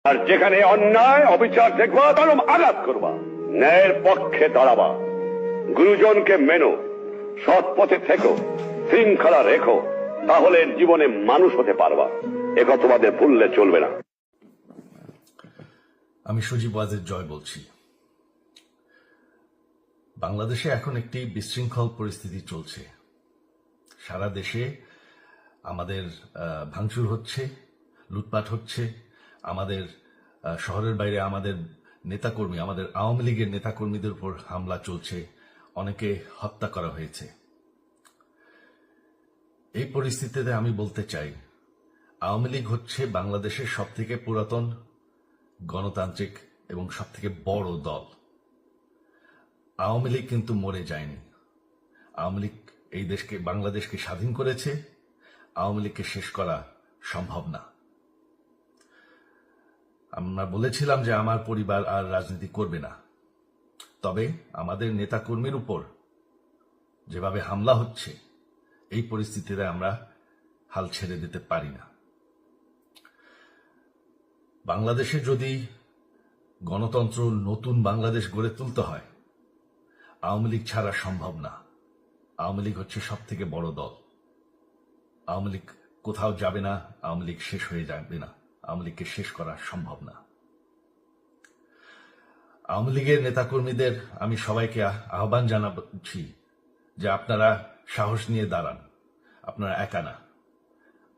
আর যেখানে অন্যায় অবিচার দেখবা চরম আঘাত করবা, ন্যায়ের পক্ষে দাঁড়াবা, গুরুজনকে মেনো, সৎ পথে থেকো, শৃঙ্খলা রেখো, তাহলে জীবনে মানুষ হতে পারবা। একথা তোমাদের ভুললে চলবে না। আমি সজীব ওয়াজেদ জয় বলছি। বাংলাদেশে এখন একটি বিশৃঙ্খল পরিস্থিতি চলছে। সারা দেশে আমাদের ভাঙচুর হচ্ছে, লুটপাট হচ্ছে, আমাদের শহরের বাইরে আমাদের নেতাকর্মী, আমাদের আওয়ামী লীগের নেতাকর্মীদের উপর হামলা চলছে, অনেকে হত্যা করা হয়েছে। এই পরিস্থিতিতে আমি বলতে চাই, আওয়ামী লীগ হচ্ছে বাংলাদেশের সবথেকে পুরাতন গণতান্ত্রিক এবং সবথেকে বড় দল। আওয়ামী লীগ কিন্তু মরে যায়নি। আওয়ামী লীগ এই দেশকে, বাংলাদেশকে স্বাধীন করেছে। আওয়ামী লীগকে শেষ করা সম্ভব না। আমরা বলেছিলাম যে আমার পরিবার আর রাজনীতি করবে না, তবে আমাদের নেতাকর্মীর উপর যেভাবে হামলা হচ্ছে, এই পরিস্থিতিতে আমরা হাল ছেড়ে দিতে পারি না। বাংলাদেশে যদি গণতন্ত্র, নতুন বাংলাদেশ গড়ে তুলতে হয়, আওয়ামী লীগ ছাড়া সম্ভব না। আওয়ামী লীগ হচ্ছে সব থেকে বড় দল। আওয়ামী লীগ কোথাও যাবে না, আওয়ামী লীগ শেষ হয়ে যাবে না। আওয়ামী লীগকে শেষ করা সম্ভব না। আওয়ামী লীগের নেতাকর্মীদের আমি সবাইকে আহ্বান জানাচ্ছি যে আপনারা সাহস নিয়ে দাঁড়ান। আপনারা একা না,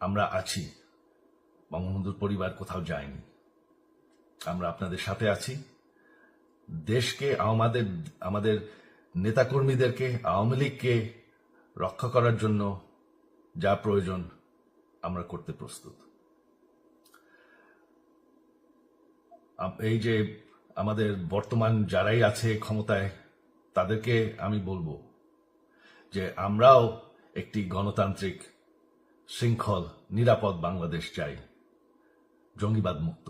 আমরা আছি। বঙ্গবন্ধুর পরিবার কোথাও যায়নি, আমরা আপনাদের সাথে আছি। দেশকে, আমাদের নেতাকর্মীদেরকে, আওয়ামী লীগকে রক্ষা করার জন্য যা প্রয়োজন আমরা করতে প্রস্তুত। এই যে আমাদের বর্তমান যারাই আছে ক্ষমতায়, তাদেরকে আমি বলবো যে আমরাও একটি গণতান্ত্রিক, শৃঙ্খল, নিরাপদ বাংলাদেশ চাই, জঙ্গিবাদ মুক্ত।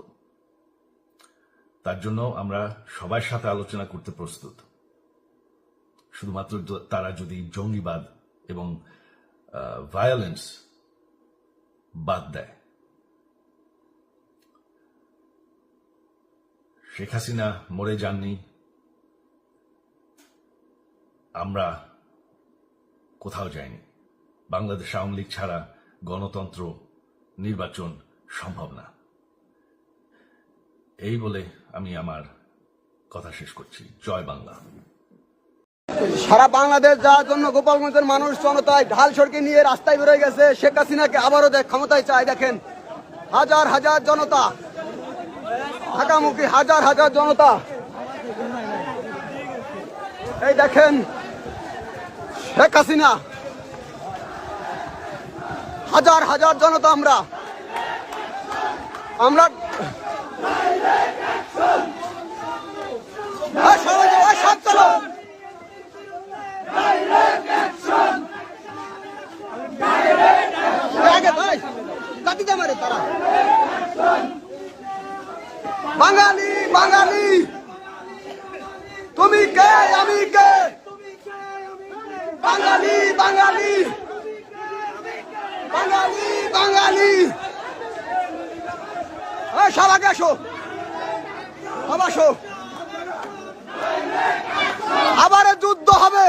তার জন্য আমরা সবার সাথে আলোচনা করতে প্রস্তুত। শুধুমাত্র তারা যদি জঙ্গিবাদ এবং ভায়োলেন্স বাদ দেয়। শেখ হাসিনা মরে যাননি, আমরা কোথাও যাইনি। বাংলাদেশ আওয়ামী লীগ ছাড়া গণতন্ত্র, নির্বাচন সম্ভব না। এই বলে আমি আমার কথা শেষ করছি। জয় বাংলা। সারা বাংলাদেশ যাওয়ার জন্য গোপালগঞ্জের মানুষ জনতায় ঢাল সড়কে নিয়ে রাস্তায় বেরোয় গেছে। শেখ হাসিনাকে আবারও ক্ষমতায় চায়। দেখেন হাজার হাজার জনতা, ঢাকামুখী হাজার হাজার জনতা। এই দেখেন শেখ হাসিনা, হাজার হাজার জনতা। আমরা সব চলো তারা বাঙালি, বাঙালি তুমি কে, আমি কে, বাঙালি, বাঙালি, বাঙালি, বাঙালি। সবাইকে আসো, আসো। আবার যুদ্ধ হবে।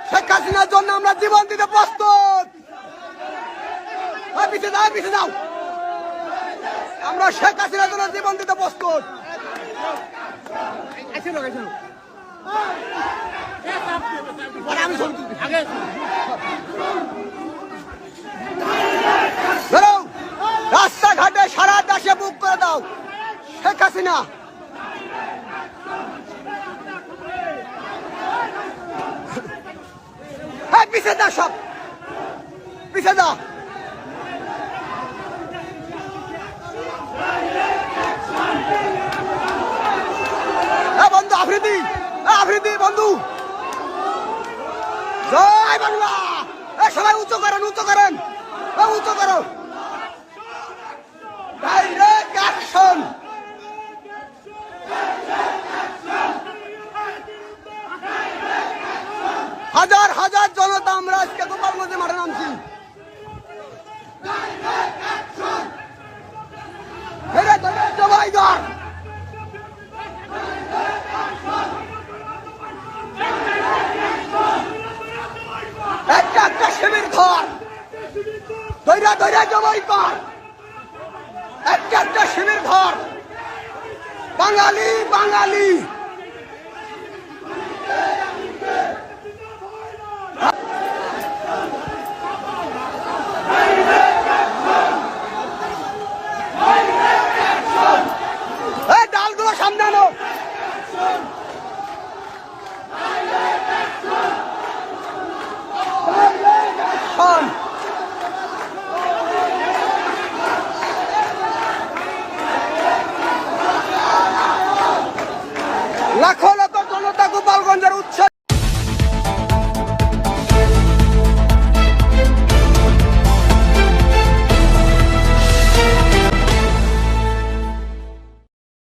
শেখ হাসিনার জন্য আমরা জীবন দিতে প্রস্তুত। পিছিয়ে দাও, পিছিয়ে দাও। আমরা শেখ হাসিনার জন্য জীবন দিতে প্রস্তুত। রাস্তাঘাটে সারা দেশে বুক করে দাও শেখ হাসিনা। পিছিয়ে দাও, সব পিছিয়ে দাও। বন্ধু আফ্রিদি, আফ্রিদি বন্ধু, জয় বাংলা। সবাই উঁচু করেন, উঁচু করেন, উঁচু করো। Direct action. হাজার হাজার জনতা আমরা আজকে গোপালগঞ্জে মাঠে নামছি। ধরে জবাই কর। একটা একটা শিবির ধর, দৈরা দৈরা জবাই কর। একটা একটা শিবির ধর। বাঙালি বাঙালি